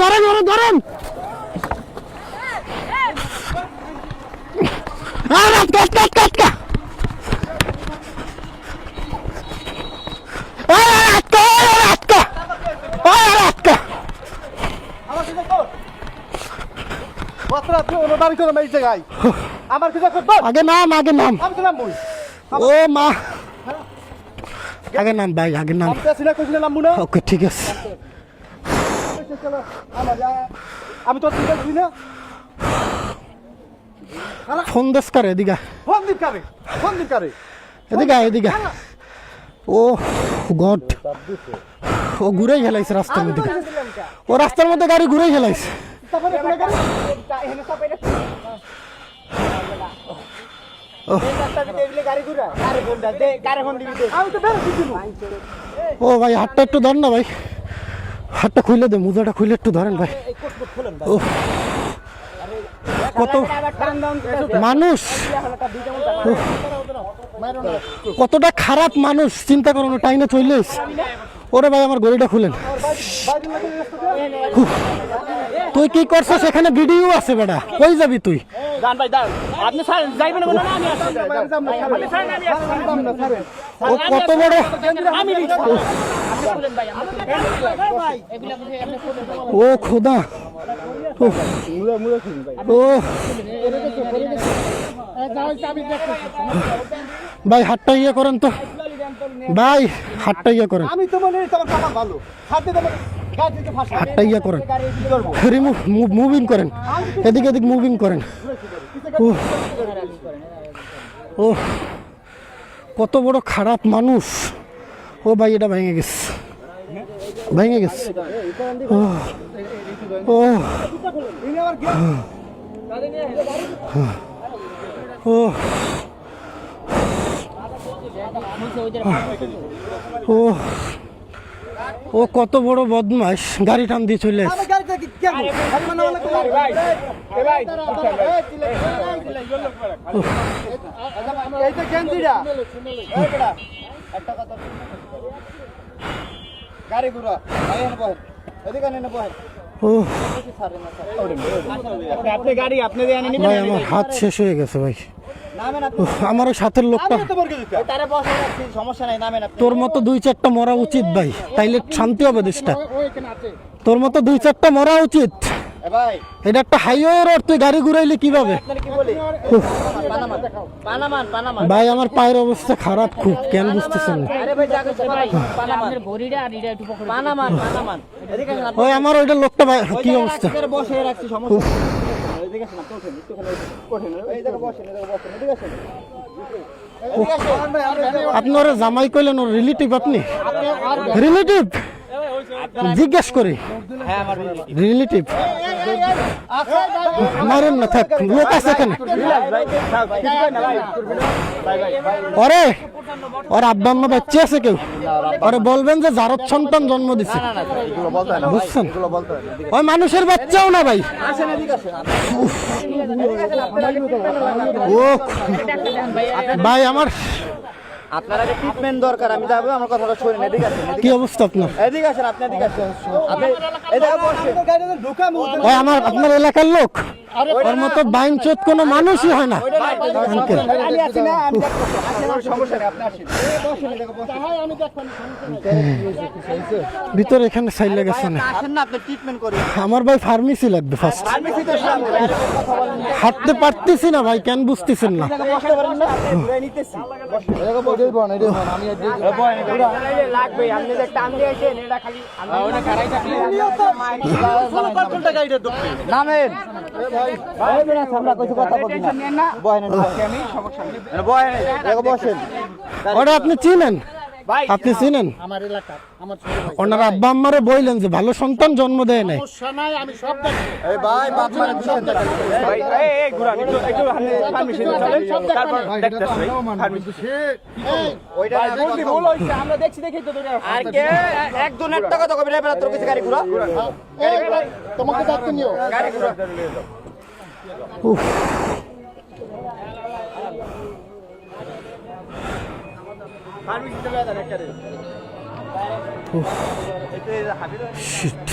ধরেন ওরে ধরেন আগে নাম ও মা আগে নাম ভাই আগে নাম ওকে ঠিক আছে আমি তো ফোন দেশ করে এদিকে এদিকে ও গড ও ঘুরেই খেলাইছে রাস্তার মধ্যে ও রাস্তার মধ্যে গাড়ি ঘুরেই খেলাইছে ও ভাই হাতটা একটু ধর না ভাই হাতটা খুলে দে মুজাটা খুলে একটু ধরেন ভাই ও কত মানুষ কতটা খারাপ মানুষ চিন্তা করো না টাইনে চলে ওরে ভাই আমার গড়িটা খুলেন তুই কি করছিস সেখানে ভিডিও আছে বেটা কই যাবি তুই ও কত বড় ও খোদা ও ভাই হাতটা ইয়ে করেন তো ভাই হাতটা ইয়ে করেন হাতটা ইয়ে করেন মুভিং করেন এদিকে এদিক মুভিং করেন ও কত বড় খারাপ মানুষ ও ভাই এটা ভেঙে গেছে ও ও ও ও কত বড় বদমাশ গাড়ি টান দিয়ে চলে আমার হাত শেষ হয়ে গেছে ভাই আমার সাথের লোকটা তোর মতো 2-4টা মরা উচিত ভাই তাইলে শান্তি হবে দেশটা তোর মতো 2-4টা মরা উচিত এটা একটা হাইওয়ে রোড তুই গাড়ি ঘুরাইলে কিভাবে ভাই আমার পায়ের অবস্থা খারাপ খুব কেন বুঝতেছেন ওই আমার ওইটা লোকটা কি অবস্থা আপনি ওরা জামাই কইলেন ওর রিলেটিভ আপনি রিলেটিভ জিজ্ঞেস করি রিলেটিভ মারেন না থাক লোক আছে এখানে ওরে ওর আব্বা আম্মা বাচ্চা আছে কেউ ওরে বলবেন যে জারদ সন্তান জন্ম দিছে বুঝছেন ওই মানুষের বাচ্চাও না ভাই ও ভাই আমার আপনার আগে ট্রিটমেন্ট দরকার আমি যাবো আমার কথাটা শুনেন এদিকে আসেন কি অবস্থা আপনার এদিকে আসেন আপনি এদিকে আসেন আপনি এদিকে বসেন ওই আমার আপনার এলাকার লোক ওর মতো বাইনচোদ কোনো মানুষই হয় না আমি আছি না আমি সমস্যা নেই আপনি আসেন বসেন এদিকে বসেন আমি দেখবেন ভিতরে এখানে সাইলে গেছে না আসেন না আপনি ট্রিটমেন্ট করেন আমার ভাই ফার্মেসি লাগবে ফার্স্ট ফার্মেসিতে হাঁটতে পারতেছি না ভাই কেন বুঝতেছেন না বসতে পারেন না ঘুরে নিতেছি এদিকে বসেই বন এই দেখুন আমি লাগবে আপনি যে টান দিয়ে আছেন এটা খালি ওটা খারাই থাকলে ফুল কন্ট্রোলটা গাইডে দক্ষিণ নামেন ভাই ভাই আমরা কিছু কথা বলি না বহেন আমি সমস্যা নেই বহেন এদিকে বসেন ওটা আপনি চিনেন আপনি চিনেন আমার এলাকা আমার ছোট ভাই ওনার আব্বা আম্মারে বললেন যে ভালো সন্তান জন্ম দেয় নাই সমস্যা নাই আমি সব দেখি এই ভাই বাপ মারে বিষয় দেখা ভাই এই ঘুরা একটু পারমিশন চলেন তারপর দেখতেছ ভাই পারমিশন ওইটা ভুল হইছে আমরা দেখছি দেখি তো ধরে আর কে একজন একটা কথা কবি না তোর কাছে গাড়ি ঘুরা তোমাকে ডাকতে নিও গাড়ি ঘুরা উফ পারমিশন চলে যা রে শিট